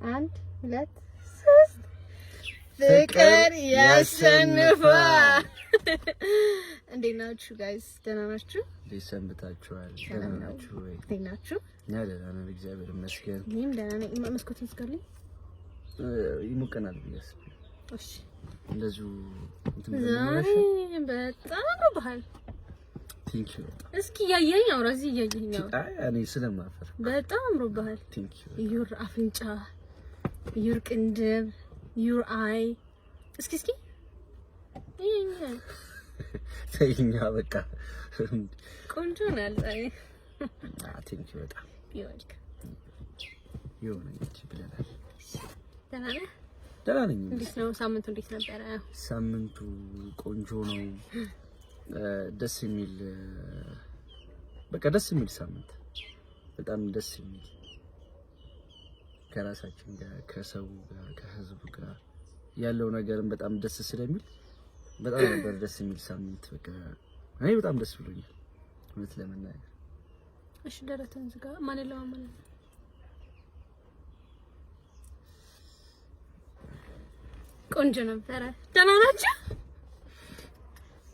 1 2 3 ፍቅር ያሸንፋል። እንዴት ናችሁ ጋይስ? ደህና ናችሁ? ሰንብታችኋል? ደህና ናችሁ ወይ? እንዴት ናችሁ? እኛ ደህና ነን፣ እግዚአብሔር ይመስገን። እኔም ደህና ነኝ። መስኮቱን ዝጋልኝ። ይሞቀናል ብዬሽ አስቤ። እሺ እንደዚሁ ዛሬ በጣም አምሮብሃል። ቴንክ ዩ። እስኪ ያየኝ አውራ፣ እዚህ ያየኝ አውራ። አይ እኔ ስለማፈር በጣም አምሮብሃል። ቴንክ ዩ። ዩር አፍንጫ፣ ዩር ቅንድብ፣ ዩር አይ። እስኪ ተይኛ በቃ። ቆንጆ ነው ዛሬ። ቴንክ ዩ በጣም ይወልክ ይሆነች ብለናል። ደህና ነህ? ደህና ነኝ። እንዴት ነው ሳምንቱ? እንዴት ነበረ? ሳምንቱ ቆንጆ ነው። ደስ የሚል በቃ ደስ የሚል ሳምንት፣ በጣም ደስ የሚል ከራሳችን ጋር ከሰው ጋር ከህዝቡ ጋር ያለው ነገርም በጣም ደስ ስለሚል በጣም ነበር ደስ የሚል ሳምንት። በቃ እኔ በጣም ደስ ብሎኛል እውነት ለመናገር። እሺ ደረተን ዝጋ። ማን ለማን ቆንጆ ነበረ። ደህና ናችሁ?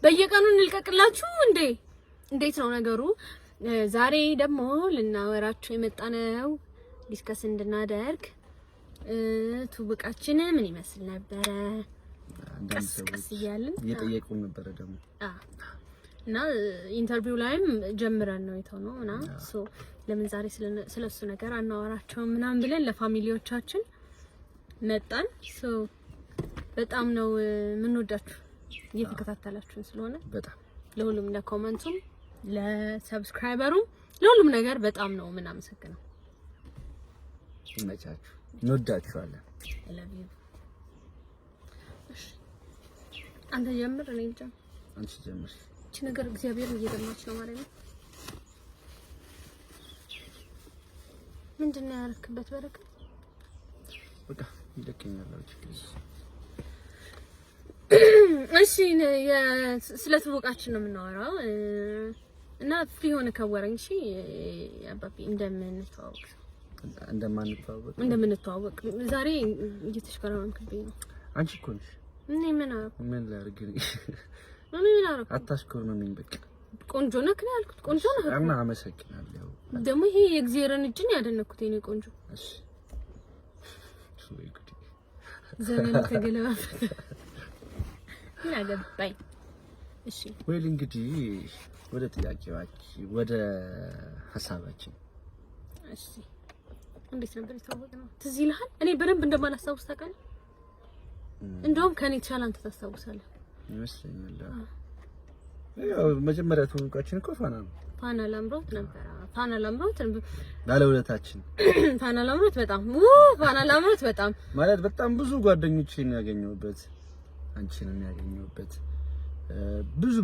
በየቀኑ እንልቀቅላችሁ እንዴ? እንዴት ነው ነገሩ? ዛሬ ደግሞ ልናወራችሁ የመጣነው ዲስከስ እንድናደርግ ትውውቃችን ምን ይመስል ነበረ፣ ቀስ እያልን እየጠየቁን ነበረ ደግሞ እና ኢንተርቪው ላይም ጀምረን ነው የተውነው እና ለምን ዛሬ ስለሱ ነገር አናወራቸው ምናምን ብለን ለፋሚሊዎቻችን መጣን። በጣም ነው የምንወዳችሁ እየተከታተላችሁን ስለሆነ በጣም ለሁሉም ለኮሜንቱም ለሰብስክራይበሩም ለሁሉም ነገር በጣም ነው የምናመሰግነው። ይመቻችሁ፣ እንወዳችኋለን። ለቪ እሺ አንተ ጀምር። እኔ ልጅ አንቺ ጀምር። እቺ ነገር እግዚአብሔር እየደማች ነው ማለት ነው። ምንድነው ያረክበት? በረከት በቃ ይደከኛል። እሺ ስለ ትውውቃችን ነው የምናወራው እና ፍሪ ሆነ ከወረኝ። እሺ አባቢ እንደምንተዋወቅ ዛሬ እየተሽከረመምክብኝ ነው። አንቺ እኮ ነሽ። እኔ ምን ላድርግ? ምን ላድርግ? አታሽኮርመኝ። በቃ ቆንጆ ነህ ነው ያልኩት። ቆንጆ ነህ እና አመሰግናለሁ። ደግሞ ይሄ የእግዚአብሔርን እጅን ያደነኩት የኔ ቆንጆ። እሺ ዘመን ተገለባበጠ። ምን አገባኝ። እሺ ወይ እንግዲህ ወደ ጥያቄዋችን ወደ ሐሳባችን። እሺ እንዴት ነበር የተዋወቅነው? ትዝ ይልሃል? እኔ በደንብ እንደማላስታውስ ታውቃለህ። እንደውም ከኔ ተሻለ አንተ ታስታውሳለህ ይመስለኛል። ያው መጀመሪያ ትውውቃችን እኮ ፋና ላምሮት ነበር። ፋና ላምሮት ባለውለታችን ፋና ላምሮት በጣም ማለት በጣም ብዙ ጓደኞችን ያገኘሁበት፣ አንቺንም ያገኘሁበት፣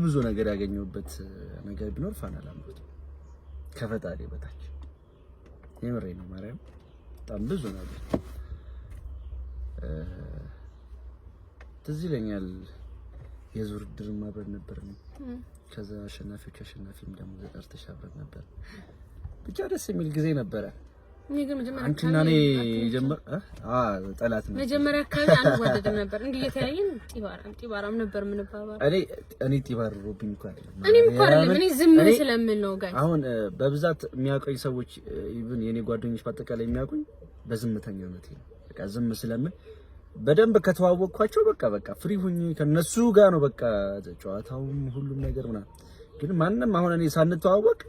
ብዙ ነገር ያገኘሁበት ነገር ቢኖር ፋና ላምሮት ከፈጣሪ በታች የምሬ ነው ማርያም። በጣም ብዙ ነገር ትዝ ይለኛል። የዙር ድርማ አብረን ነበርን። ከዛ አሸናፊም ደግሞ ተጠርተሽ አብረን ነበር። ብቻ ደስ የሚል ጊዜ ነበረ። አንቺና እኔ ጠላት ነው መጀመሪያ አካባቢ አንዋደድም ነበር። እንዴ የተያየን ጢባራም ነበር ምን ባባ እኔ ጢባር ሮብኝ እንኳን አይደለም። እኔም እንኳን አይደለም። እኔ ዝም ስለምን ነው ጋር አሁን በብዛት የሚያውቁኝ ሰዎች ኢቭን የኔ ጓደኞች በአጠቃላይ የሚያውቁኝ በዝምተኛነቴ ነው። በቃ ዝም ስለምን በደንብ ከተዋወቅኳቸው በቃ ፍሪ ሁኚ ከነሱ ጋር ነው በቃ ጨዋታውም ሁሉም ነገር ምናምን። ግን ማንንም አሁን እኔ ሳንተዋወቅ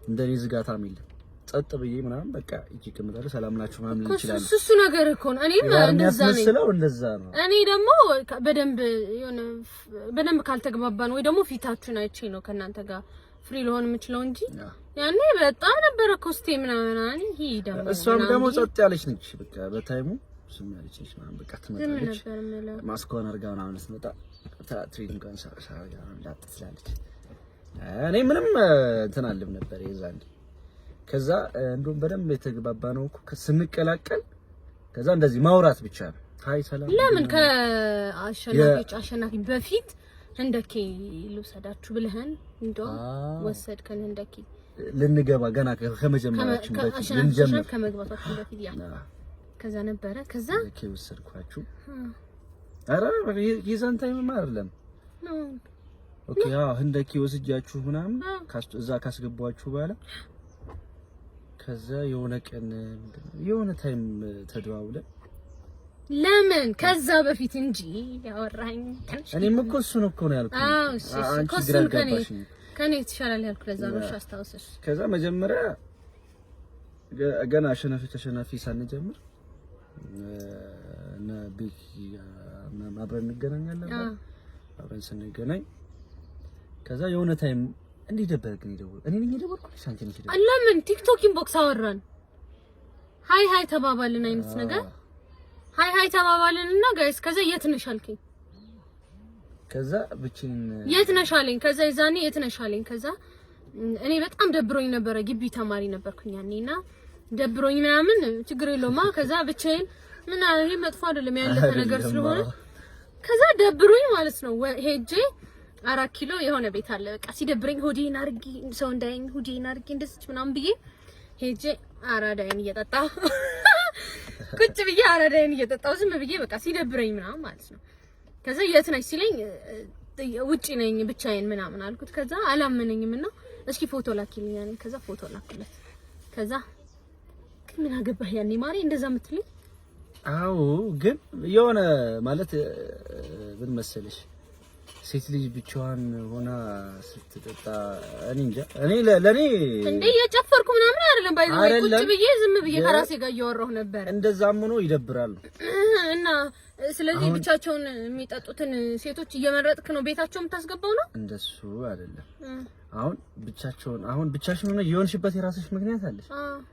እንደኔ ዝጋታም የለም። ጸጥ ብዬ ምናምን በቃ እቺ ከመጣለ ሰላም ናችሁ ምናምን ይችላል። እሱ ነገር እኮ ነው። እኔም እንደዛ ነው። እኔ ደግሞ በደንብ ካልተግባባን ወይ ደግሞ ፊታችሁን አይቼ ነው ከእናንተ ጋር ፍሪ ልሆን የምችለው እንጂ ያኔ በጣም ነበረ ኮስቴ ምናምን ይሄ ደግሞ እሷም ደግሞ ጸጥ ያለች ነች። በቃ በታይሙ ስም ያለች ምናምን በቃ ትመጣለች። ማስኮን አርጋ ምናምን ስትመጣ ትሪት እንኳን ሳራጋ እንዳትስላለች። እኔ ምንም እንትን አልልም ነበር የዛኔ። ከዛ እንደውም በደንብ የተግባባ ነው እኮ ስንቀላቀል። ከዛ እንደዚህ ማውራት ብቻ ነው። ሃይ ሰላም። ለምን አሸናፊ በፊት ህንደኬ ልውሰዳችሁ ብለህን እንደው ወሰድከን ህንደኬ ልንገባ ገና ከመጀመራችን በፊት ልንጀምር ከመግባታችን በፊት ያ ከዛ ነበረ ከዛ ወሰድኳችሁ። አረ የዛን ታይም አይደለም ኦኬ ህንደኬ ወስጃችሁ ምናምን እዛ ካስገባችሁ በኋላ ከዛ የሆነ ቀን የሆነ ታይም ተደዋውለን ለምን ከዛ በፊት እንጂ ያወራኝ እኔም እኮ እሱን እኮ ነው ያልኩት። አንቺ ግራ ገባሽ ከኔ ትሻላለህ ያልኩት ለዛ ነው አስታውሰሽ። ከዛ መጀመሪያ ገና ተሸናፊ ሳንጀምር እና ቤኪ አብረን እንገናኛለን። አብረን ስንገናኝ ከዛ የሆነ ታይም እንዴ ደበረኝ ደወል እኔ ነኝ ደወልኩልሽ አንቺ ነሽ ደወል ለምን ቲክቶክ ኢንቦክስ አወራን ሃይ ተባባልን አይነት ነገር ሃይ ተባባልንና ጋይስ ከዛ የት ነሽ አልከኝ። ከዛ ብቻዬን የት ነሽ አለኝ። ከዛ ይዛኔ የት ነሽ አለኝ። ከዛ እኔ በጣም ደብሮኝ ነበረ ግቢ ተማሪ ነበርኩኝ ያኔና ደብሮኝ ምናምን ችግር የለውማ ከዛ ብቻዬን ምን ይሄ መጥፎ አይደለም ያለፈ ነገር ስለሆነ ከዛ ደብሮኝ ማለት ነው ሄጄ 4 ኪሎ የሆነ ቤት አለ በቃ ሲደብረኝ ሆዴን አርጊ ሰው እንዳይኝ ሆዴን አርጊ እንደዚህ ምናምን ብዬ ሄጄ አራዳይን እየጠጣሁ ቁጭ ብዬ አራዳይን እየጠጣሁ ዝም ብዬ በቃ ሲደብረኝ ምናምን ማለት ነው። ከዛ የት ነሽ ሲለኝ ውጪ ነኝ ብቻዬን ምናምን አልኩት። ከዛ አላመነኝምና እስኪ ፎቶ ላኪልኝ ያኔ ከዛ ፎቶ ላክለት። ከዛ ምን አገባህ ያኔ ማሪ እንደዛ የምትልኝ? አዎ ግን የሆነ ማለት ምን መሰለሽ ሴት ልጅ ብቻዋን ሆና ስትጠጣ እኔ እንጃ እኔ ለኔ እንዴ የጨፈርኩ ምናምን አይደለም ባይዘው ቁጭ ብዬ ዝም ብዬ ከራሴ ጋር እያወራሁ ነበር። እንደዛም ሆኖ ይደብራል እና ስለዚህ ብቻቸውን የሚጠጡትን ሴቶች እየመረጥክ ነው ቤታቸው የምታስገባው ነው? እንደሱ አይደለም። አሁን ብቻሽን ሆነ የሆንሽበት የራስሽ ምክንያት አለሽ።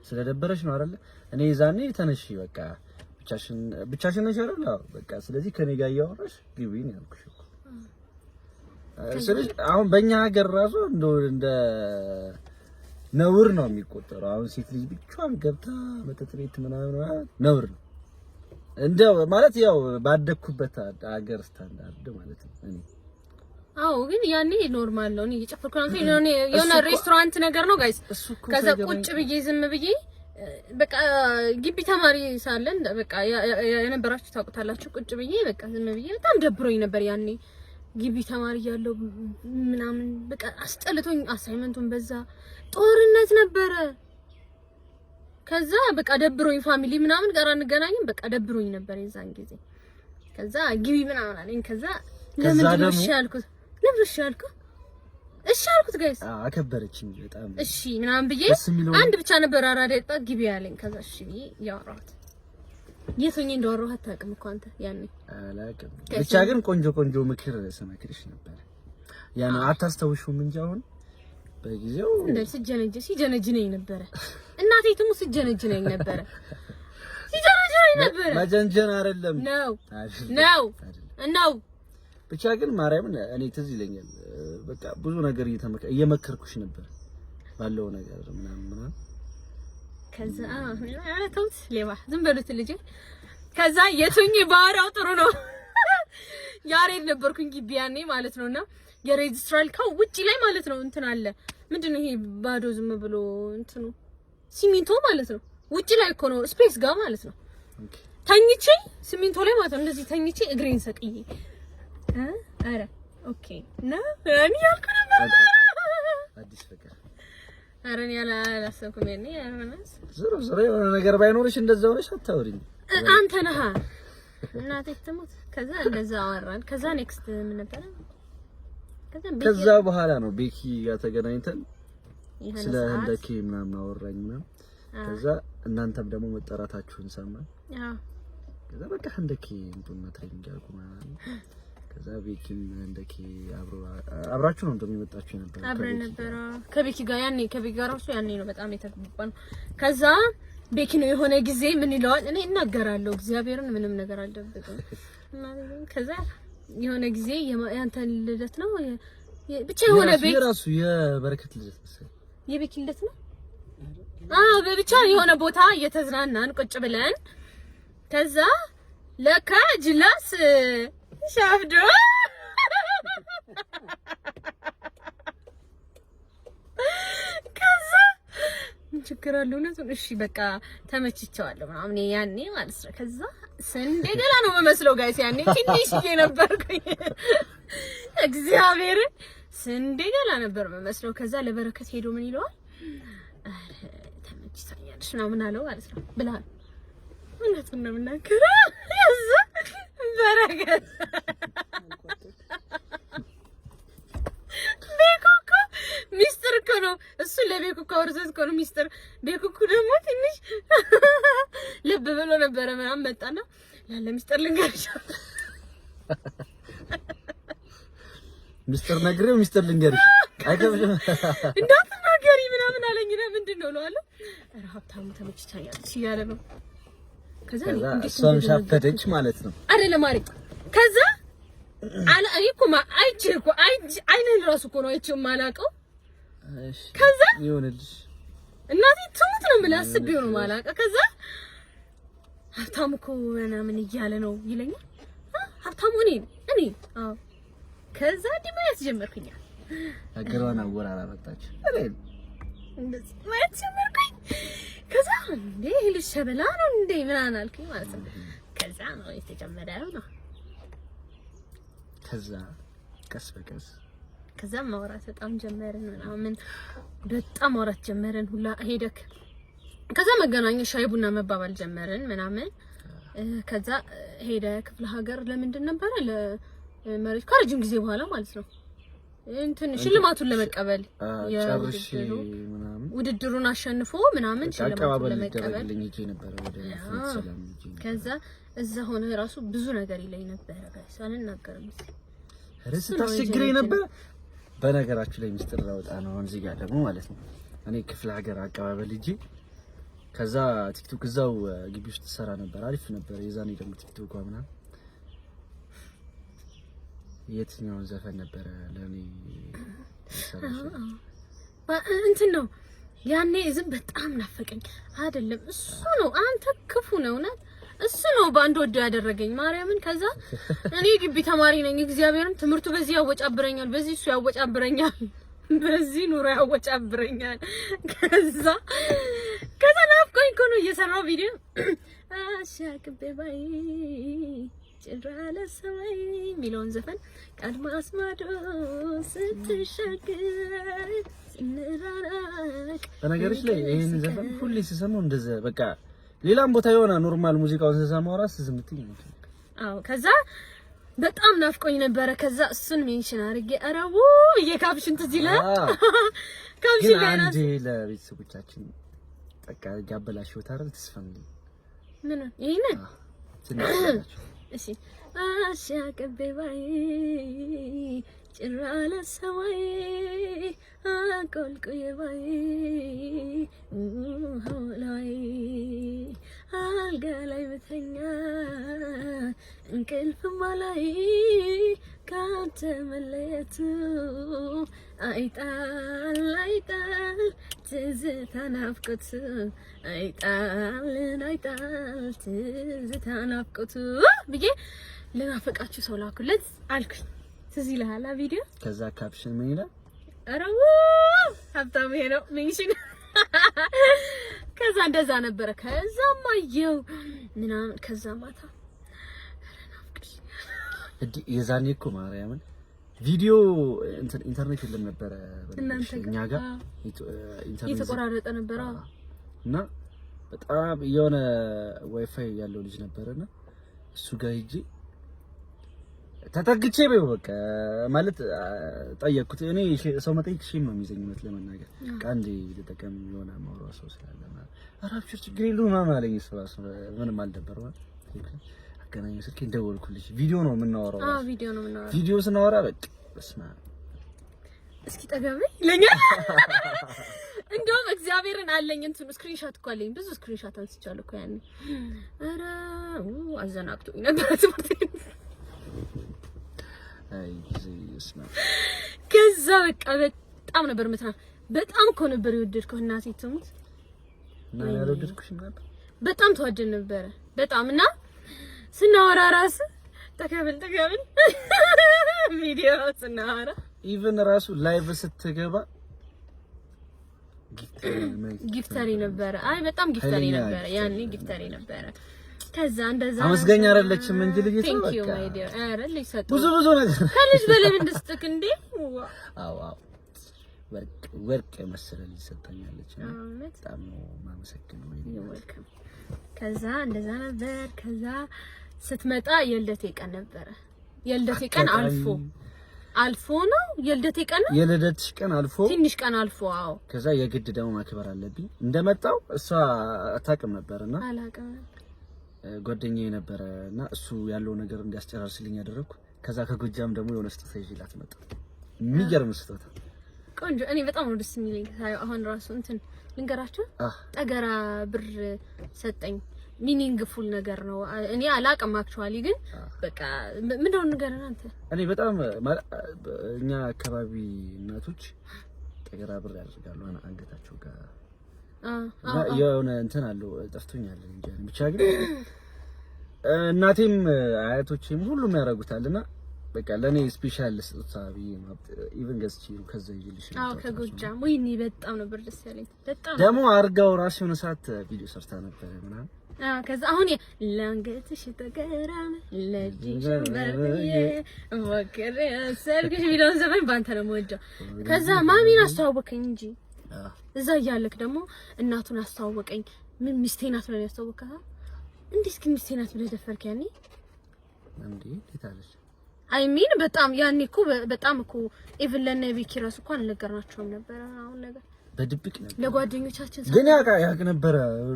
ስለደበረሽ ነው አይደል? እኔ ዛኔ ተነሺ በቃ ብቻሽን ነሽ አይደል? በቃ ስለዚህ ከኔ ጋር እያወራሽ ግቢ ነው ያልኩሽ እኮ። ስለዚህ አሁን በእኛ ሀገር ራሱ እንደ ነውር ነው የሚቆጠረው። አሁን ሴት ልጅ ብቻዋን ገብታ መጠጥ ቤት ምናምን ነውር ነው እንደው ማለት ያው ባደኩበት ሀገር ስታንዳርድ ማለት ነው። እኔ አዎ ግን ያኔ ኖርማል ነው። እኔ እየጨፈርኩ ነው የሆነ ሬስቶራንት ነገር ነው ጋይስ። ከዛ ቁጭ ብዬ ዝም ብዬ በቃ ግቢ ተማሪ ሳለን በቃ የነበራችሁ ታውቁታላችሁ። ቁጭ ብዬ በቃ ዝም ብዬ በጣም ደብሮኝ ነበር ያኔ ግቢ ተማሪ ያለው ምናምን በቃ አስጠልቶኝ አሳይመንቱን በዛ ጦርነት ነበረ። ከዛ በቃ ደብሮኝ ፋሚሊ ምናምን ጋር እንገናኝም በቃ ደብሮኝ ነበር የዛን ጊዜ። ከዛ ግቢ ምናምን አለኝ። ከዛ ለምን እሺ አልኩት ጋይስ አከበረችኝ በጣም እሺ ምናምን ብዬ አንድ ብቻ ነበር አራዳ ይጣ ግቢ ያለኝ። ከዛ እሺ ብዬ ያወራሁት የቶኝ እንደወራሁ አታውቅም እኮ አንተ ያኔ አላውቅም። ብቻ ግን ቆንጆ ምክር ሰማክሪሽ ነበር ያኔ አታስተውሹም እንጂ አሁን በጊዜው እንደዚህ ሲጀነጅነኝ ነበረ። እናቴ ትሙ ሲጀነጅነኝ ነበረ። ሲጀነጅነኝ ነበረ። ማጀንጀን አይደለም ነው ብቻ ግን ማርያምን እኔ ትዝ ይለኛል በቃ ብዙ ነገር እየመከርኩሽ ነበር ባለው ነገር ምናምን ከዛ ተውት ሌባ ዝም በሉት ልጅ። ከዛ የቱኝ ባራው ጥሩ ነው ያሬድ ነበርኩኝ ግቢ ያኔ ማለት ነውና የሬጅስትራል ካው ውጪ ላይ ማለት ነው እንትን አለ ምንድነው ይሄ ባዶ ዝም ብሎ እንትኑ ሲሚንቶ ማለት ነው ውጪ ላይ እኮ ነው ስፔስ ጋር ማለት ነው። ተኝቼ ሲሚንቶ ላይ ማለት ነው እንደዚህ ተኝቼ እግሬን ሰቅዬ አረ ኦኬ ነው እኔ ያልኩ ነበር አዲስ ፍቅር አረን ያላሰብኩም ያኔ አረናስ ዞሮ የሆነ ነገር ባይኖርሽ እንደዛ ሆነሽ አታወሪኝ አንተ ነህ እናቴ ትሞት። ከዛ እንደዛ አወራን። ከዛ ኔክስት ምን ነበር? ከዛ በኋላ ነው ቤኪ ጋር ተገናኝተን ስለ ህንደኬ ምናምን አወራኝ ምናምን። ከዛ እናንተም ደግሞ መጠራታችሁን ሰማን። ከዛ በቃ ህንደኬ እንትን ትሬኒንግ ያልኩ ማለት ከዛ ቤኪም ህንደኬ አብራችሁ ነው እንደሚመጣችሁ ነበር። አብረን ነበር ከቤኪ ጋር ያኔ ከቤኪ ጋር ራሱ ያኔ ነው በጣም የተግባባን። ከዛ ቤኪ ነው የሆነ ጊዜ ምን ይለዋል እኔ እናገራለሁ እግዚአብሔርን ምንም ነገር አልደብቅም። ከዛ የሆነ ጊዜ ያንተ ልደት ነው ብቻ የሆነ ቤት የራሱ የበረከት ልደት መሰለኝ የቤኪ ልደት ነው። በብቻ የሆነ ቦታ እየተዝናናን ቁጭ ብለን ከዛ ለካ ጅላስ ሻፍዶ ከዛ ችግር አለው ነው? እሺ በቃ ተመችቼዋለሁ ምናምን ያኔ ማለት ነው። ከዛ ስንዴ ገላ ነው የምመስለው ጋይስ። ያኔ ትንሽዬ ነበርኩኝ እግዚአብሔር ስንዴ ገላ ነበር የምመስለው። ከዛ ለበረከት ሄዶ ምን ይለዋል? አረ ተመችታኛለሽ ነው ምን አለው ማለት ነው ብላል። እውነቱን ነው የምናገረው። ያዛ በረከት ቤኩኩ ሚስጥር እኮ ነው እሱ። ለቤኩኩ አውርተት እኮ ነው ሚስጥር። ቤኩኩ ደግሞ ትንሽ ልብ ብሎ ነበረ ምናምን መጣና ያለ ሚስጥር ልንገርሽ ሚስጥር ነግሬው ሚስጥር ልንገርሽ አይከብድም እንዳትናገሪ ምናምን አለኝ። ምንድን ነው እለዋለሁ። ኧረ ሀብታሙ ተመችታኛለች እያለ ነው። ከዛ እሷም ሻፈደች ማለት ነው አይደለም ማሪ። ከዛ አለ እኔ እኮ አይቼ እኮ አይነን ራሱ እኮ ነው አይቼው የማላውቀው። እሺ ከዛ ይሁንልሽ እናቴ ትሙት ነው የምልህ አስቤው ነው የማላውቀው። ከዛ ሀብታሙ እኮ ምናምን እያለ ነው ይለኛል። ሀብታሙ እኔ አዎ። ከዛ ማየት ጀመርኩኝ። አገሯን አወራራ መጣች እንደዚህ ማየት ጀመርኩኝ። ከዛ እንዴ ልጅ ሸበላ ነው እንዴ ምናምን አልኩኝ ማለት ነው። ከዛ ነው የተጀመረው ነው። ከዛ ቀስ በቀስ ከዛ ማውራት በጣም ጀመርን ምናምን በጣም ማውራት ጀመርን። ሁላ ሄደክ ከዛ መገናኛ ሻይ ቡና መባባል ጀመርን ምናምን። ከዛ ሄደ ክፍለ ሀገር ለምንድን ነበረ ለመሬት ከረጅም ጊዜ በኋላ ማለት ነው እንትን ሽልማቱን ለመቀበል ጨርሽ ምናምን ውድድሩን አሸንፎ ምናምን ሽልማቱን ለመቀበል ከዛ እዛ ሆነ ራሱ ብዙ ነገር ይለኝ ነበር ጋይስ አልናገርም እርስ ታስቸግረኝ ነበር። በነገራችሁ ላይ ሚስጥር ላውጣ ነው እዚህ ጋር ደግሞ ማለት ነው። እኔ ክፍለ ሀገር አቀባበል እጂ ከዛ ቲክቶክ እዛው ግቢ ውስጥ ሰራ ነበር። አሪፍ ነበር። የዛኔ ደግሞ ቲክቶክ ዋና የትኛው ዘፈን ነበር ለኔ እንትን ነው ያኔ ዝም በጣም ናፈቀኝ አይደለም እሱ ነው አንተ ክፉ ነው ና እሱ ነው ባንድ ወዶ ያደረገኝ ማርያምን። ከዛ እኔ ግቢ ተማሪ ነኝ እግዚአብሔርን ትምህርቱ በዚህ ያወጫብረኛል፣ በዚህ እሱ ያወጫብረኛል፣ በዚህ ኑሮ ያወጫብረኛል። ከዛ ናፍቆኝ እኮ ነው እየሰራው ቪዲዮ አሻቅቤ ባይ ጭራለ ሰማይ የሚለውን ዘፈን ቀድማስ ማዶ ስትሻገር ስንራራቅ። በነገርሽ ላይ ይሄን ዘፈን ሁሌ ስሰማው እንደዛ በቃ ሌላም ቦታ የሆነ ኖርማል ሙዚቃውን ስሰማው ራስ ዝምትኝ ነው። አዎ ከዛ በጣም ናፍቆኝ ነበረ። ከዛ እሱን ሜንሽን አድርጌ አረቡ የካፕሽን ትዝ ይላል። ካፕሽን አንዴ ለቤተሰቦቻችን ጠቃ ያበላሽው ታረል ተስፋምኝ ምን ይሄን ትንሽ እሺ አሻቅቤ ባይ ጭራለ ሰማይ አቆልቁዬ ባይ ሆላይ አልጋ ላይ ብተኛ እንቅልፍ ማላይ ካንተ መለየቱ አይጣል አይጣል ትዝታ ናፍቆቱ አይጣል ትዝታ ናፍቆቱ ብዬ ለናፈቃችሁ ሰው ላኩለት አልኩኝ። ትዝ ይልሃል ቪዲዮ? ከዛ ካፕሽን ምን ይላል? አረው ሀብታሙ ይሄ ነው ሜንሽን። ከዛ እንደዛ ነበረ። ከዛ ማየው ምናምን ከዛ ማታ የዛኔ እኮ ማርያምን ቪዲዮ ኢንተርኔት የለም ነበረ እኛ ጋር ኢንተርኔት የተቆራረጠ ነበረ እና በጣም የሆነ ዋይፋይ ያለው ልጅ ነበርና እሱ ጋር ሂጂ ተጠግቼ በቃ ማለት ጠየቅኩት። እኔ ሰው መጠየቅ ሺህ ነው የሚዘኝነት ለመናገር አንዴ ልጠቀም የሆነ ማውራው ሰው ስላለ ማለት አራብሽር ችግር የለውም ምናምን አለኝ። እሱ ምንም አልደበር ማለት አገናኝ ስልክ እንደወልኩልሽ ቪዲዮ ነው የምናወራው። ቪዲዮ ነው የምናወራው። ቪዲዮ ስናወራ በቃ በስማ እስኪ ጠገበ ለኛ እንደውም እግዚአብሔርን አለኝ እንትን ስክሪንሾት እኮ አለኝ። ብዙ ስክሪንሾት አንስቻለሁ እኮ ያኔ። ኧረ አዘናቅቶኝ ነበር ትምህርት አይ ጂሰስ። ከዛ በቃ በጣም ነበር በጣም እኮ ነበር የወደድከው እናቴ ትሙት። እና ያልወደድኩሽ ነበር በጣም ተዋደድ ነበረ በጣም። እና ስናወራ ራስ ተከብል ቪዲዮ ስናወራ ኢቭን ራሱ ላይቭ ስትገባ ጊፍተሪ ነበረ። አይ በጣም ጊፍተሪ ነበረ ያኔ ጊፍተሪ ነበረ። ከዛ እንደዛ አመስገኛ አይደለችም እንጂ ልጅ Thank you my dear አይደል ብዙ ነገር ከልጅ በላይ እንድስጥክ እንዴ አዎ ወርቅ መሰለ ልጅ ሰጣኛለች በጣም ነው ማመሰግነው ይወልከም ከዛ እንደዛ ነበር ከዛ ስትመጣ የልደቴ ቀን ነበረ የልደቴ ቀን አልፎ ነው የልደቴ ቀን ነው የልደትሽ ቀን አልፎ ትንሽ ቀን አልፎ አዎ ከዛ የግድ ደግሞ ማክበር አለብኝ እንደመጣው እሷ አታውቅም ነበርና አላውቅም ጓደኛዬ ነበርና እሱ ያለው ነገር እንዲያስጨራርስልኝ ያደረኩ ከዛ ከጎጃም ደግሞ የሆነ ስጦታ ይዤላት መጣ የሚገርም ስጦታ ቆንጆ እኔ በጣም ነው ደስ የሚለኝ አሁን ራሱ እንትን ልንገራችሁ ጠገራ ብር ሰጠኝ ሚኒንግፉል ነገር ነው እኔ አላውቅም አክቹአሊ ግን በቃ ምንድነው ነገር አንተ እኔ በጣም እኛ አካባቢ እናቶች ጠገራ ብር ያደርጋሉ አንገታቸው ጋር የሆነ እንትን አለው ጠፍቶኛል እንጂ ብቻ ግን እናቴም አያቶቼም ሁሉም ያደርጉታልና በቃ ለኔ ስፔሻል ስጦታቢ ኢቭን ገዝቼ ከዛ ይልሽ አዎ ከጎጃም ወይኔ በጣም ነበር ደስ ያለኝ በጣም ደግሞ አርጋው ራስ የሆነ ሰዓት ቪዲዮ ሰርታ ነበር ምናምን ከዛ አሁን ለአንገትሽ ተገራም ለጂሽ በርዬ ወከረ ሰርግሽ ቢለውን ዘመን ባንተ ነው የምወደው ከዛ ማሚን አስተዋወቀኝ እንጂ እዛ ያለክ ደግሞ እናቱን አስተዋወቀኝ ምን ሚስቴ ናት ብለህ ያስተዋወቀህ እንዴት ግን ሚስቴ ናት ብለህ ደፈርክ ያኔ እንዴ ታለሽ አይ ሚን በጣም ያኔ እኮ በጣም እኮ ኢቭን ለነቢኪ ራሱ እንኳን አልነገርናቸውም ነበር አሁን ነገር በድብቅ ነበር ለጓደኞቻችን ግን ያቅ ነበር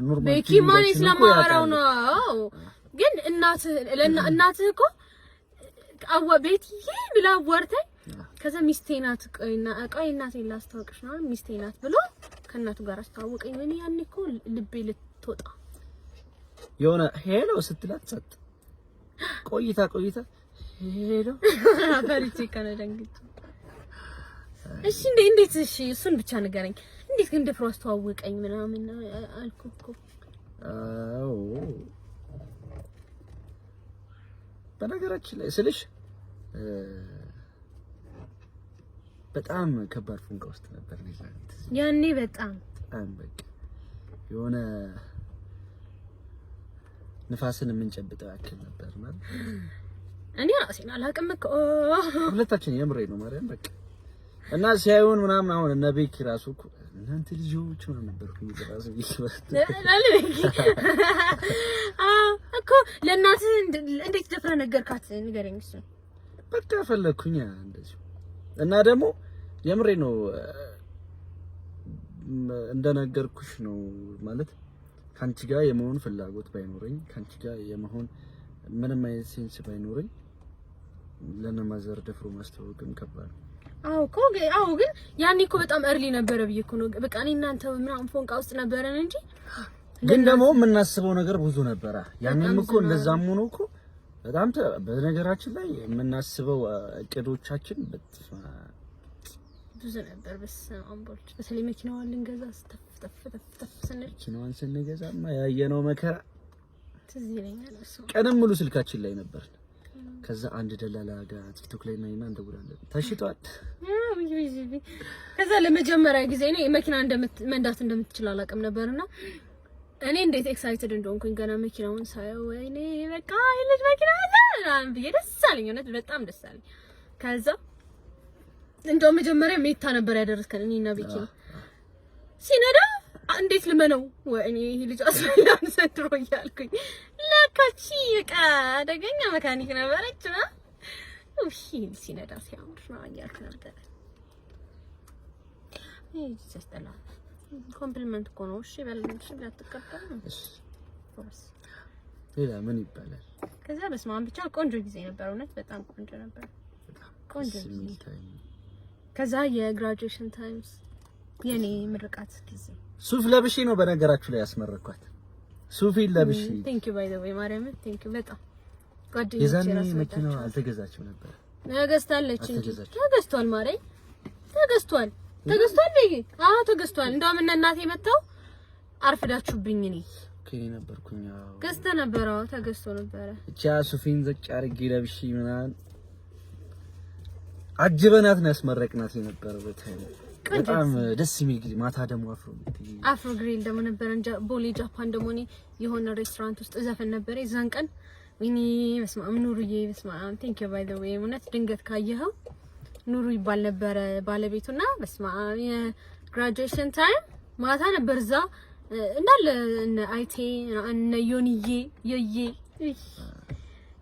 ኖርማል ቤኪ ማን ስለማወራው ነው ግን እናትህ እኮ አዋ ቤትዬ ብላ ወርተኝ ከዛ ሚስቴ ናት ቆይ እናቴን ላስተዋውቅሽ ነው ሚስቴ ናት ብሎ ከእናቱ ጋር አስተዋወቀኝ ወይኔ ያኔ እኮ ልቤ ልትወጣ የሆነ ሄሎ ስትላት ሰጥ ቆይታ ሄሎ አፈሪቲ ከነደንግጥ እሺ እንዴት እሺ እሱን ብቻ ንገረኝ እንዴት ግን ደፍሮ አስተዋወቀኝ ምናምን አልኩኩ አዎ በነገራችን ላይ ስልሽ በጣም ከባድ ፉንጋ ውስጥ ነበር ያኔ በጣም በቃ የሆነ ንፋስን የምንጨብጠው ያክል ነበር ማለት እኔ ራሴን አላውቅም እኮ ሁለታችን የምሬ ነው ማርያም በቃ እና ሲያዩን ምናምን አሁን እነ ቤኪ ራሱ እኮ እናንተ ልጆች ምናምን ነበርኩኝ ራሱ እኮ ለእናትህ እንዴት ደፍረህ ነገርካት ንገረኝ እሱ በቃ ፈለኩኝ እንደዚህ እና ደግሞ የምሬ ነው እንደነገርኩሽ ነው ማለት ካንቺ ጋር የመሆን ፍላጎት ባይኖረኝ ካንቺ ጋር የመሆን ምንም አይነት ሴንስ ባይኖረኝ ለነማዘር ደፍሮ ማስተዋወቅም ከባድ አዎ ግን ያኔ እኮ በጣም early ነበረ ብዬ እኮ ነው በቃ እኔ እናንተ ምናምን ፎንቃ ውስጥ ነበረን እንጂ ግን ደግሞ የምናስበው ነገር ብዙ ነበረ ያኔም እኮ እንደዛም ሆኖ እኮ በጣም በነገራችን ላይ የምናስበው እቅዶቻችን ብዙ ነበር በስማምቦልች በተለይ መኪናዋን ልንገዛ ተፍ ስንል መኪናዋን ስንገዛማ ያየነው መከራ ትዝ ይለኛል እሱ ቀንም ሙሉ ስልካችን ላይ ነበር ከዛ አንድ ደላላ ጋር ቲክቶክ ላይ እና እንደውላለን ተሽጧል ከዛ ለመጀመሪያ ጊዜ እኔ መኪና መንዳት እንደምትችል አላውቅም ነበርና እኔ እንዴት ኤክሳይትድ እንደሆንኩኝ ገና መኪናውን ሳየው ወይኔ በቃ ልጅ መኪና አለ ብዬ ደስ አለኝ እውነት በጣም ደስ አለኝ ከዛ እንደው መጀመሪያ ሜታ ነበር ያደረስከን እኔና ቤኪ ሲነዳ እንዴት ልመነው ወይኔ ይሄ ልጅ አስፈላጊ ሰጥሮ ያልኩኝ ለካቺ በቃ አደገኛ መካኒክ ነበረች ነው እሺ ሲነዳ ሲያምር ነው ያልኩ ነበር ይሄ ተስተላ ኮምፕሊመንት እኮ ነው እሺ በልልሽ ብላትቀበል እሺ ሌላ ምን ይባላል ከዛ በስማም ብቻ ቆንጆ ጊዜ ነበር እውነት በጣም ቆንጆ ነበር ቆንጆ ጊዜ ከዛ የግራጁዌሽን ታይምስ የኔ ምርቃት ጊዜ ሱፍ ለብሼ ነው በነገራችሁ ላይ ያስመረኳት ሱፊ ለብሼ ቴንክ ዩ ባይ ዘ ዌይ ማርያም ቴንክ ዩ በጣም ጓደኞቼ የዛኔ መኪናው አልተገዛችው ነበር ተገዝታለች እንጂ ተገዝቷል ማርያም ተገዝቷል ይሄ ተገዝቷል እንደውም እናቴ መጣው አርፍዳችሁብኝ እኔ ከኔ ነበርኩኝ ገዝተ ነበር ተገዝቶ ነበር እቻ ሱፊን ዘጭ አርጌ ለብሼ ምናምን አጅበናት ነው ያስመረቅናት የነበረው በታይም በጣም ደስ የሚል ጊዜ። ማታ ደግሞ አፍሮ ግሪል ደግሞ ነበር እንጃ ቦሌ ጃፓን ደግሞ እኔ የሆነ ሬስቶራንት ውስጥ ዘፈን ነበር የዛን ቀን ወይኔ በስመ አብ ኑሩዬ በስመ አብ ቴንክ ዩ ባይ ዘ ዌይ እውነት ድንገት ካየኸው ኑሩ ይባል ነበር ባለቤቱና በስመ አብ የግራጁዌሽን ታይም ማታ ነበር እዛ እንዳለ እነ አይቴ እነ ዮኒዬ የዬ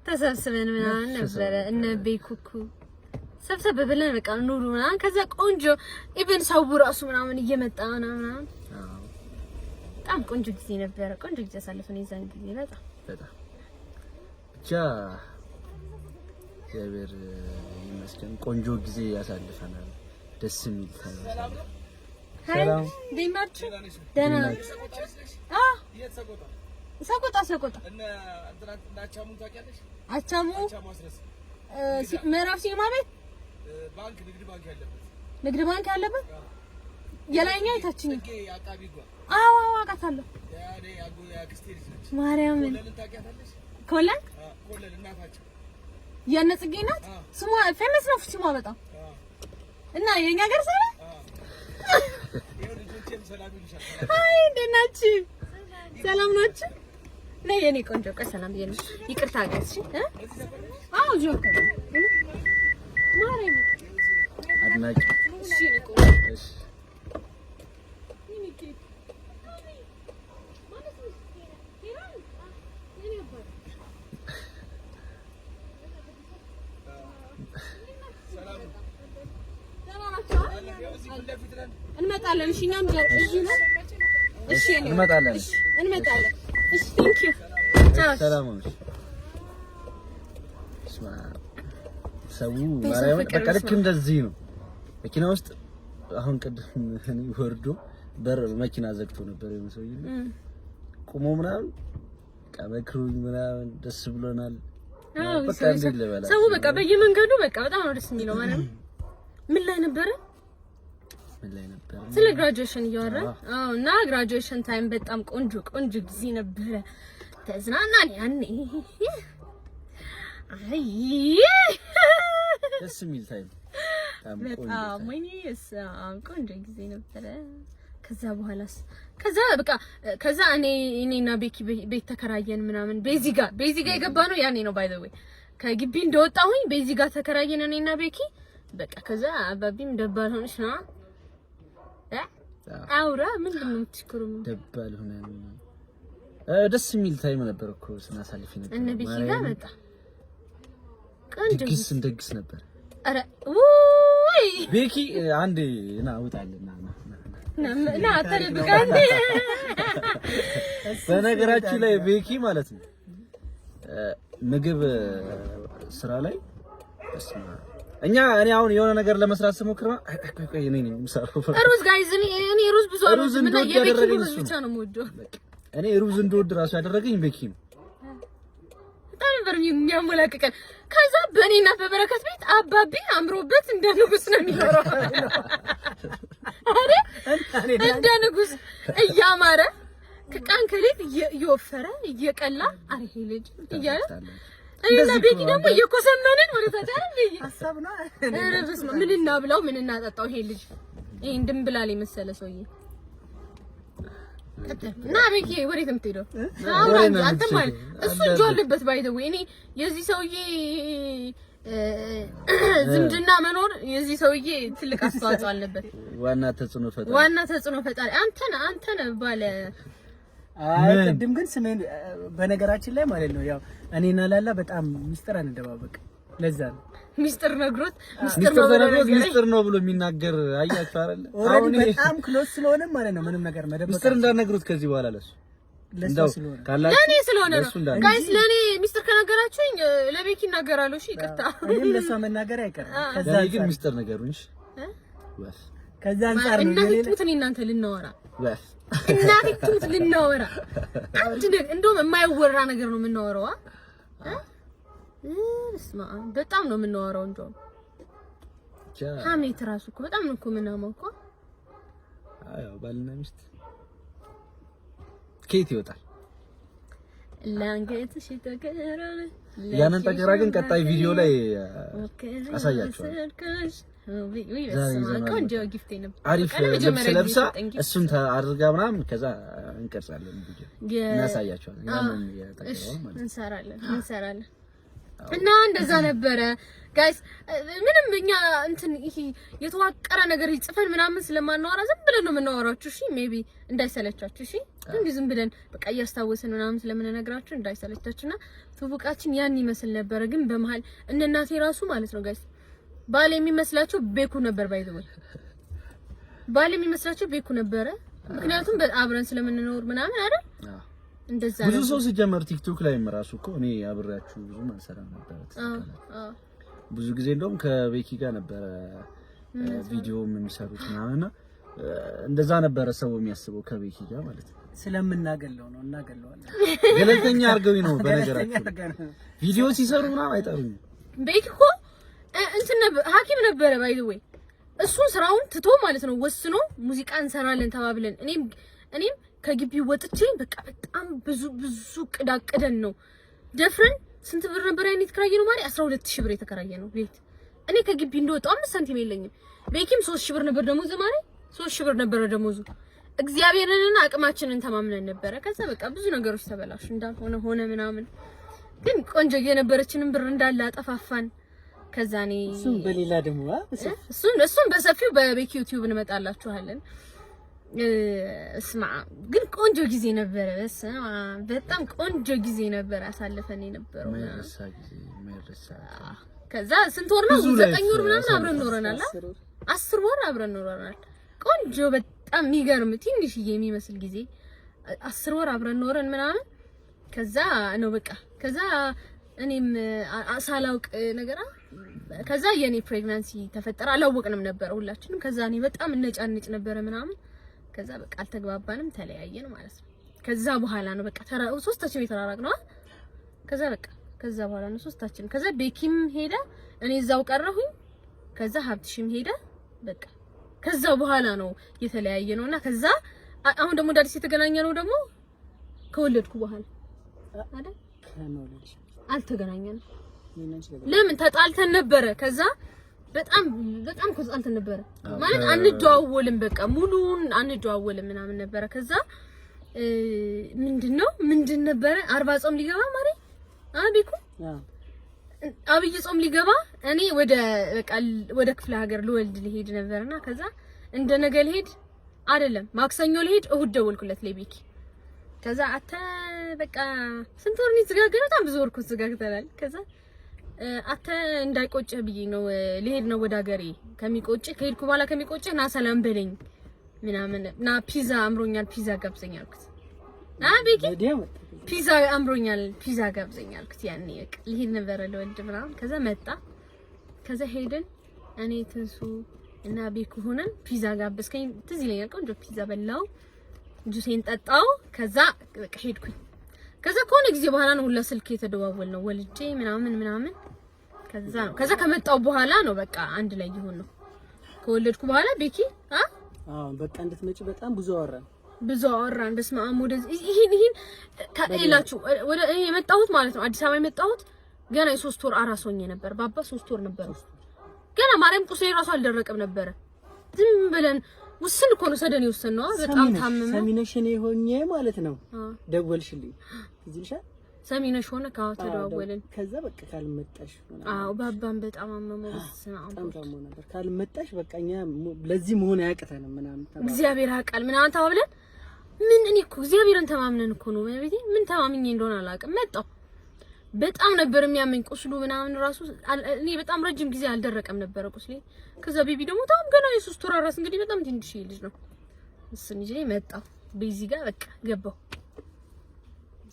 ተሰብስበን ምናምን ነበረ እነ ቤኩኩ ሰብሰብ ብለን በቃ ኑሩ ምናምን ከዛ ቆንጆ ኢቭን ሰው ራሱ ምናምን እየመጣ ምናምን በጣም ቆንጆ ጊዜ ነበረ። ቆንጆ ጊዜ አሳልፈን የዛን ጊዜ በጣም ብቻ እግዚአብሔር ይመስገን ቆንጆ ጊዜ ያሳልፈናል። ደስ የሚል ታላላቅ ሰላም ዲማርች ደህና ሰቆጣ እና አቻሙ ታውቂያለሽ? አቻሙ ምዕራፍ ሲኒማ ቤት ባንክ ንግድ ባንክ ያለበት የላይኛው የታችኛው አዎ አውቃታለሁ። ማርያምን ኮለን እናታቸው የእነ ጽጌ ናት። ስሟ ፌመስ ነው ስሟ በጣም እና የኛ ሀገር ሰው አይ እንደት ናችሁ? ሰላም ናችሁ? ነይ የኔ ቆንጆ ቆይ ሰላም ብዬሽ ይቅርታ አገርሽ አዎ ጆክ ማርያም አድናቂ እሺ እኮ እሺ እንመጣለን። እሺ እኛም እዚህ ነው። እሺ እንመጣለን። እሺ ቴንክ ዩ ሰላም ነው። ሰው ማርያም በቃ ልክ እንደዚህ ነው። መኪና ውስጥ አሁን ቅድም እኔ ወርዶ በር መኪና ዘግቶ ነበር የመሰውኝ ቆሞ ምናምን በቃ መክሩኝ ምናምን ደስ ብሎናል። በቃ እንዴት ልበላ ሰው በቃ በየመንገዱ በቃ በጣም ነው ደስ የሚለው ማለት ነው። ምን ላይ ነበር? ስለ ግራጁዌሽን እያወራን እና ግራጁዌሽን ታይም በጣም ቆንጆ ጊዜ ነበረ። ተዝናናን ያኔ አይ ደስ የሚል ታይም በጣም ቆንጆ ጊዜ ነበረ። ከዛ እኔና ቤኪ ቤት ተከራየን ምናምን ቤዚ ጋር የገባ ነው ያኔ ነው ባይ ዘ ዌይ ከግቢ እንደወጣሁኝ ቤዚ ጋር ተከራየን እኔና ቤኪ በቃ ከዛ አባቢም ደባል ሆነሽ ነው አውራ ምንድነው የምትሽከሩም ደባል ሆነ ደስ የሚል ታይም ነበር እኮ ስናሳልፍ ነበር እነ ቤኪ ጋር መጣ ደግስ ነበር። አረ ውይ ቤኪ አንዴ ና ውጣልና ና ተደብቃንዴ በነገራችን ላይ ቤኪ ማለት ነው ምግብ ስራ ላይ እኔ አሁን የሆነ ነገር ለመስራት ስሞክር ቆይ እኔ ነኝ የምሰራው ሩዝ ጋይዝ እኔ ሩዝ ብዙ አልወድም እና የቤኪ ሩዝ ብቻ ነው የምወደው። እኔ ሩዝ እንደወድ ራሱ ያደረገኝ ቤኪ ነው። በጣም ነበር የሚያሞላቅቀን። ከዛ በእኔና በበረከት ቤት አባቢ አምሮበት እንደ ንጉስ ነው የሚኖረው አይደል? እንደ ንጉስ እያማረ ከቃን ከሌት እየወፈረ እየቀላ አሪፍ ልጅ እያለ እና ቤኪ ደግሞ እየኮሰመንን ወደ ታች አይደል? ሐሳብ ነው ረብስ ነው ምን እናብላው ምን እናጠጣው ይሄ ልጅ ይሄ ድንብላል የመሰለ ሰውዬ እና ቤኪ ወዴት የምትሄደው? አሁን አንተ ማለት እሱ እጁ አለበት ባይ ዘ ዌይ እኔ የዚህ ሰውዬ ዝምድና መኖር የዚህ ሰውዬ ትልቅ አስተዋጽኦ አለበት። ዋና ተጽዕኖ ፈጣሪ አንተ ነህ ባለ ቅድም ግን ስሜን በነገራችን ላይ ማለት ነው ያው እኔና ላላ በጣም ሚስጥር አንደባበቅ ለዛ ነው ሚስጥር ነግሮት ሚስጥር ነው ብሎ የሚናገር አያችሁ አይደል? አሁን በጣም ክሎዝ ስለሆነ ማለት ነው ምንም ነገር መደበቅ ሚስጥር እንዳነግሩት ከዚህ በኋላ ለሱ ስለሆነ ለኔ ስለሆነ ነው ጋይስ ለኔ ሚስጥር ከነገራችሁኝ ለቤኪ እናገራለሁ። እሺ ይቅርታ እኔም ለሷ መናገር አይቀርም። ከዛ ግን ሚስጥር ነገሩኝ ወስ ከዛ አንፃር ነው ለኔ እናንተ ልናወራ ወስ እናቴ ትሙት ልናወራ አንድ ነገር እንደውም የማይወራ ነገር ነው የምናወራው እስማ በጣም ነው የምናወራው እንደውም ሀሜት ራሱ እኮ በጣም ነው እኮ የምናማው እኮ አዎ ባልና ሚስት ኬት ይወጣል ላንገትሽ ተከራለ ያንን ተከራ ግን ቀጣይ ቪዲዮ ላይ አሳያችኋለሁ ቆንጆ ጊፍት ነበር። አሪፍ ልብስ ለብሳ እሱን አድርጋ ምናምን ከዛ እንቀርጻለን ቪዲዮ እናሳያቸዋለን። ያንን ያጠቀመው ማለት እንሰራለን እና እንደዛ ነበረ ጋይስ። ምንም እኛ እንትን ይሄ የተዋቀረ ነገር ይጽፈን ምናምን ስለማናወራ ዝም ብለን ነው የምናወራችሁ። እሺ ሜቢ እንዳይሰለቻችሁ። እሺ እንዴ ዝም ብለን በቃ እያስታወስን ምናምን ስለምንነግራችሁ እንዳይሰለቻችሁና ትውቃችን ያን ይመስል ነበረ። ግን በመሃል እናቴ ራሱ ማለት ነው ጋይስ ባል የሚመስላቸው ቤኩ ነበር። ባይዘው ባል የሚመስላቸው ቤኩ ነበረ። ምክንያቱም አብረን ስለምንኖር ምናምን አይደል? እንደዛ ብዙ ሰው ሲጀመር ቲክቶክ ላይ ራሱ እኮ እኔ አብሬያችሁ ብዙ ማንሰራ ነበር። ብዙ ጊዜ እንደውም ከቤኪ ጋር ነበረ ቪዲዮ የሚሰሩት ምናምን እንደዛ ነበረ ሰው የሚያስበው ከቤኪ ጋር ማለት ነው። ስለምናገለው ነው እናገለዋለን። ገለልተኛ አድርገውኝ ነው በነገራችን ቪዲዮ ሲሰሩ ምናምን አይጠሩኝ። ቤኪ እኮ እንትን ሐኪም ነበረ ባይዘው እሱን ስራውን ትቶ ማለት ነው ወስኖ ሙዚቃ እንሰራለን ተባብለን እኔም ከግቢው ወጥቼ በቃ በጣም ብዙ ቅዳቅደን ነው ደፍረን ስንት ብር ነበር ያኔ የተከራየነው ማለት 12000 ብር የተከራየነው ቤት። እኔ ከግቢ እንደወጣው 5 ሳንቲም የለኝም። ቤኪም 3000 ብር ነበር ደሞዙ ማለት 3000 ብር ነበር ደሞዙ። እግዚአብሔርንና አቅማችንን ተማምነን ነበረ። ከዛ በቃ ብዙ ነገሮች ተበላሹ እንዳልሆነ ሆነ ምናምን። ግን ቆንጆ የነበረችንን ብር እንዳለ አጠፋፋን። ከዛ እኔ እሱን በሌላ ደግሞ እሱን በሰፊው በቤኪ ዩቲዩብ እንመጣላችኋለን። እስማ ግን ቆንጆ ጊዜ ነበረ። በስማ በጣም ቆንጆ ጊዜ ነበር አሳልፈን የነበረው ማይረሳ። ከዛ ስንት ወር ነው? 9 ወር ምናምን አብረን ኖረናል። 10 ወር አብረን ኖረናል። ቆንጆ በጣም የሚገርም ትንሽዬ የሚመስል ጊዜ 10 ወር አብረን ኖረን ምናምን። ከዛ ነው በቃ ከዛ እኔም ሳላውቅ ነገር ከዛ የኔ ፕሬግናንሲ ተፈጠረ። አላወቅንም ነበር ሁላችንም። ከዛ እኔ በጣም እነጫንጭ ነበረ ምናምን። ከዛ በቃ አልተግባባንም፣ ተለያየን ማለት ነው። ከዛ በኋላ ነው በቃ ሶስታችን የተራራቅ ነው። ከዛ በቃ ከዛ በኋላ ነው ሶስታችን። ከዛ ቤኪም ሄደ፣ እኔ እዛው ቀረሁኝ። ከዛ ሀብትሽም ሄደ። በቃ ከዛ በኋላ ነው የተለያየ ነውና ከዛ አሁን ደግሞ ዳዲስ የተገናኘ ነው ደግሞ ከወለድኩ በኋላ አይደል? አልተገናኘንም። ለምን ተጣልተን ነበረ። ከዛ በጣም ተጣልተን ነበረ ማለት አንደዋወልም፣ በቃ ሙሉን አንደዋወልም ምናምን ነበረ። ከዛ ምንድን ነበረ 40 ጾም ሊገባ ማለት አቢኩ አብይ ጾም ሊገባ እኔ ወደ ክፍለ ሀገር ልወልድ ልሄድ ነበርና ከዛ እንደነገ ልሄድ አይደለም ማክሰኞ ልሄድ እሁድ ደወልኩለት ለቤኪ። ከዛ በቃ ስንት ወር ነው የተዘጋገነው? በጣም ብዙ ወር እኮ ተዘጋግተናል። ከዛ እንዳይቆጭህ ብዬ ነው ልሄድ ነው ወደ ሀገሬ። ከሚቆጭህ ከሄድኩ በኋላ ከሚቆጭህ ና ሰላም በለኝ ምናምን ና ፒዛ አምሮኛል ፒዛ ጋብዘኝ አልኩት። ቤኪ ፒዛ አምሮኛል ፒዛ ጋብዘኝ አልኩት። ያኔ በቃ ልሄድ ነበር ለወልድ ምናምን። ከዛ መጣ። ከዛ ሄድን እኔ ትንሱ እና ቤኩ ሆነን ፒዛ ጋበዝከኝ። ትዝ ይለኛል። ቆንጆ ፒዛ በላው፣ ጁሴን ጠጣው። ከዛ በቃ ሄድኩኝ። ከዛ ከሆነ ጊዜ በኋላ ነው ሁላ ስልክ የተደዋወል ነው ወልጄ ምናምን። ከዛ ከመጣው በኋላ ነው በቃ አንድ ላይ ይሁን ነው ከወለድኩ በኋላ ቤኪ በቃ እንድትመጪ በጣም ብዙ አወራን። በስመ አብ ወደዚህ ይሄን ከሌላችሁ ወደ የመጣሁት ማለት ነው አዲስ አበባ የመጣሁት ገና የ3 ወር አራስ ሆኜ ነበር። ባባ 3 ወር ነበር ገና። ማርያም ቁስሌ ራሱ አልደረቀም ነበረ። ዝም ብለን ውስን እኮ ነው ሰደን የወሰነው። በጣም ታመመ። ሰሚነሽ እኔ ሆኜ ማለት ነው ደወልሽልኝ እዚልሻ ሰሚነሽ ሆነ ተደዋወልን። ከዛ በቃ ካልመጣሽ ባባን በጣም አመመው። በጣም ታሞ ነበር። ካልመጣሽ በቃኛ ለዚህ መሆን አያቅተንም ምናምን እግዚአብሔር ያውቃል ምናምን ተባብለን እኔ እኮ እግዚአብሔርን ተማምነን እኮ ነው ቤቴ ምን ተማምኜ እንደሆነ አላውቅም። መጣው በጣም ነበር የሚያመኝ ቁስሉ ምናምን ራሱ እኔ በጣም ረጅም ጊዜ አልደረቀም ነበር ቁስሌ። ከዛ ቤቢ ደግሞ በጣም ገና የ3 ወር አራስ እንግዲህ በጣም ትንሽ ልጅ ነው። እሱን ይዤ መጣሁ ቤዚ ጋር በቃ ገባሁ።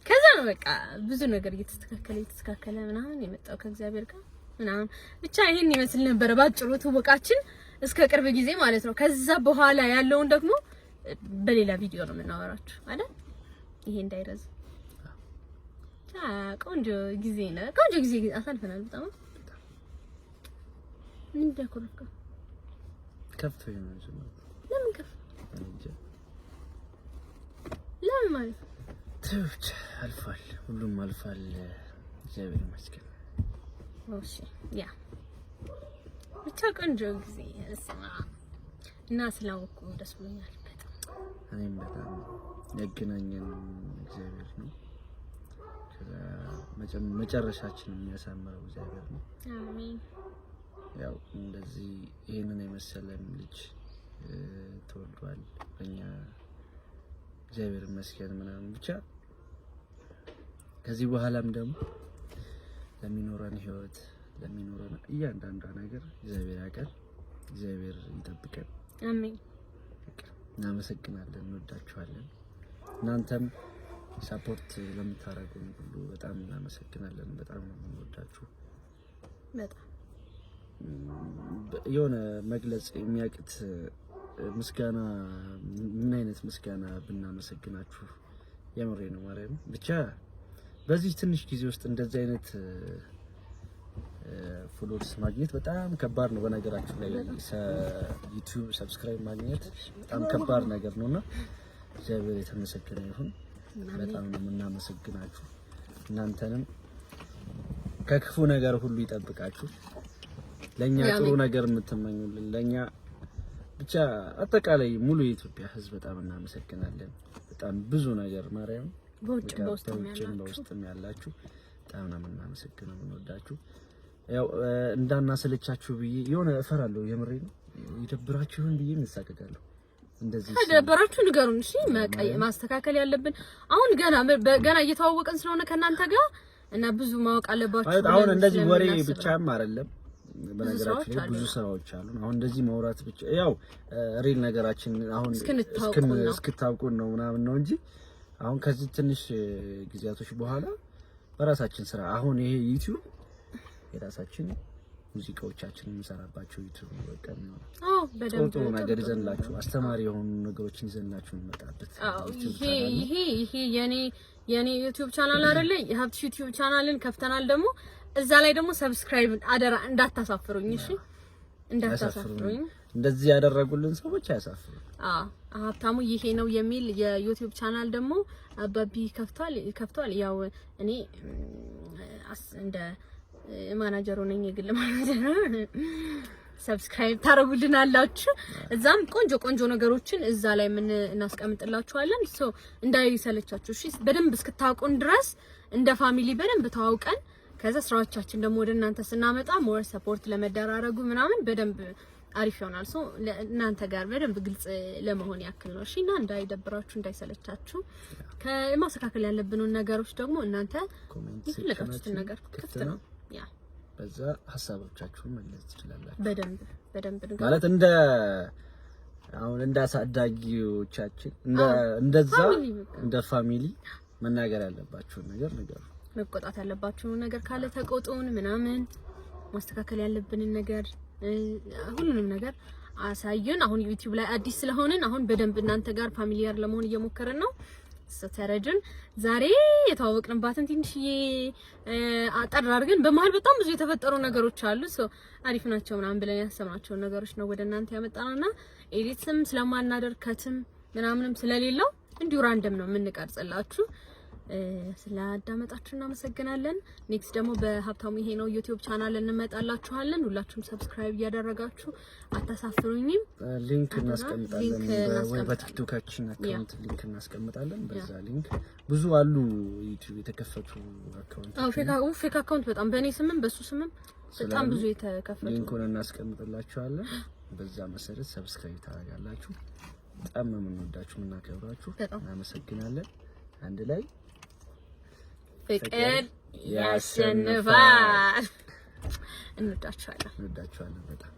ከዛ ነው በቃ ብዙ ነገር እየተስተካከለ ምናምን የመጣው ከእግዚአብሔር ጋር ምናምን ብቻ ይሄን ይመስል ነበር ባጭሩ ትውቃችን እስከ ቅርብ ጊዜ ማለት ነው። ከዛ በኋላ ያለውን ደግሞ በሌላ ቪዲዮ ነው የምናወራችሁ አይደል? ይሄ እንዳይረዝም ቆንጆ ጊዜ ነው። ቆንጆ ጊዜ አሳልፈናል። በጣም ምን ደኮልከ ከፍቶኝ ነው። ለምን ከፍ ለምን ማለት ትውጭ አልፏል። ሁሉም አልፏል። እግዚአብሔር ይመስገን። እሺ ያ ብቻ ቆንጆ ጊዜ እና ስላወኩ ደስ ብሎኛል በጣም። እኔም በጣም ያገናኘን እግዚአብሔር ነው። መጨረሻችንን የሚያሳምረው እግዚአብሔር ነው። አሜን። ያው እንደዚህ ይሄንን የመሰለን ልጅ ተወልዷል በእኛ እግዚአብሔር ይመስገን ምናምን ብቻ ከዚህ በኋላም ደግሞ ለሚኖረን ህይወት ለሚኖረን እያንዳንዷ ነገር እግዚአብሔር ያውቃል። እግዚአብሔር ይጠብቀን። አሜን። እናመሰግናለን፣ እንወዳችኋለን። እናንተም ሰፖርት ለምታደርጉን ሁሉ በጣም እናመሰግናለን። በጣም ነው የምንወዳችሁ። በጣም የሆነ መግለጽ የሚያቅት ምስጋና ምን አይነት ምስጋና ብናመሰግናችሁ የምሬ ነው ማለት ነው። ብቻ በዚህ ትንሽ ጊዜ ውስጥ እንደዚህ አይነት ፎሎወርስ ማግኘት በጣም ከባድ ነው። በነገራችን ላይ ዩቲዩብ ሰብስክራይብ ማግኘት በጣም ከባድ ነገር ነውና እግዚአብሔር የተመሰገነ ይሁን። በጣም ነው የምናመሰግናችሁ። እናንተንም ከክፉ ነገር ሁሉ ይጠብቃችሁ። ለኛ ጥሩ ነገር የምትመኙልን ለኛ ብቻ አጠቃላይ ሙሉ የኢትዮጵያ ሕዝብ በጣም እናመሰግናለን። በጣም ብዙ ነገር ማርያም በውስጥም ያላችሁ በጣም ነው የምናመሰግነው። እንወዳችሁ። ያው እንዳናሰለቻችሁ ብዬ የሆነ እፈራለሁ። የምሬ ነው። ይደብራችሁን ብዬ እንሳቀቃለሁ። እንደዚህ ከደበራችሁ ንገሩን። እሺ ማስተካከል ያለብን አሁን ገና እየተዋወቀን ስለሆነ ከእናንተ ጋር እና ብዙ ማወቅ አለባችሁ። አሁን እንደዚህ ወሬ ብቻም አይደለም። በነገራችን ላይ ብዙ ስራዎች አሉ። አሁን እንደዚህ ማውራት ብቻ ያው ሪል ነገራችን አሁን እስክታውቁን ነው ምናምን ነው እንጂ አሁን ከዚህ ትንሽ ጊዜያቶች በኋላ በራሳችን ስራ አሁን ይሄ ዩቲዩብ የራሳችን ሙዚቃዎቻችንን እንሰራባቸው ዩቲዩብ ወቀም ነው። አዎ በደንብ ጥሩ ነገር ይዘንላችሁ አስተማሪ የሆኑ ነገሮችን ይዘንላችሁ እንመጣበት። አዎ ይሄ የኔ ዩቲዩብ ቻናል አይደለ? የሀብት ዩቲዩብ ቻናልን ከፍተናል ደግሞ እዛ ላይ ደግሞ ሰብስክራይብ አደራ እንዳታሳፍሩኝ። እሺ እንዳታሳፍሩኝ። እንደዚህ ያደረጉልን ሰዎች አያሳፍሩኝ። ሀብታሙ ይሄ ነው የሚል የዩቲዩብ ቻናል ደግሞ አባቢ ከፍቷል። ያው እኔ እንደ ማናጀሩ ነኝ፣ የግል ማናጀር። ሰብስክራይብ ታረጉልናላችሁ። እዛም ቆንጆ ነገሮችን እዛ ላይ ምን እናስቀምጥላችኋለን። ሶ እንዳይሰለቻችሁ እሺ። በደንብ እስክታውቁን ድረስ እንደ ፋሚሊ በደንብ ተዋውቀን ከዛ ስራዎቻችን ደግሞ ወደ እናንተ ስናመጣ ሞር ሰፖርት ለመደራረጉ ምናምን በደንብ አሪፍ ይሆናል። ሶ እናንተ ጋር በደንብ ግልጽ ለመሆን ያክል ነው። እሺና እንዳይደብራችሁ እንዳይሰለቻችሁ ከማስተካከል ያለብንን ነገሮች ደግሞ እናንተ ይፈልጋችሁትን ነገር ክፍት ነው። ያ በዛ ሐሳቦቻችሁን መግለጽ ትችላላችሁ። በደንብ ማለት እንደ አሳዳጊዎቻችን እንደ ፋሚሊ መናገር ያለባችሁን ነገር ንገሩ። መቆጣት ያለባችሁን ነገር ካለ ተቆጡን ምናምን ማስተካከል ያለብንን ነገር ሁሉንም ነገር አሳዩን። አሁን ዩቲዩብ ላይ አዲስ ስለሆንን አሁን በደንብ እናንተ ጋር ፋሚሊያር ለመሆን እየሞከርን ነው። ተረዱን። ዛሬ የተዋወቅንባትን ትንሽዬ አጠር አድርገን በመሀል በጣም ብዙ የተፈጠሩ ነገሮች አሉ። አሪፍ ናቸው ምናምን ብለን ያሰብናቸው ነገሮች ነው ወደ እናንተ ያመጣነውና ኤዲትም ስለማናደርግ ከትም ምናምንም ስለሌለው እንዲሁ ራንደም ነው የምንቀርጽላችሁ። ስላዳመጣችሁ እናመሰግናለን። ኔክስት ደግሞ በሀብታሙ ይሄ ነው ዩቲዩብ ቻናል እንመጣላችኋለን። ሁላችሁም ሰብስክራይብ እያደረጋችሁ አታሳፍሩኝም። ሊንክ እናስቀምጣለን ወይ በቲክቶካችን አካውንት ሊንክ እናስቀምጣለን። በዛ ሊንክ ብዙ አሉ ዩቲዩብ የተከፈቱ አካውንት ፌክ አካውንት በጣም በእኔ ስምም በሱ ስምም በጣም ብዙ የተከፈቱ ሊንኩን እናስቀምጥላችኋለን። በዛ መሰረት ሰብስክራይብ ታደርጋላችሁ። በጣም ነው የምንወዳችሁ የምናከብራችሁ። እናመሰግናለን። አንድ ላይ ፍቅር ያሸንፋል። እንወዳችኋለን በጣም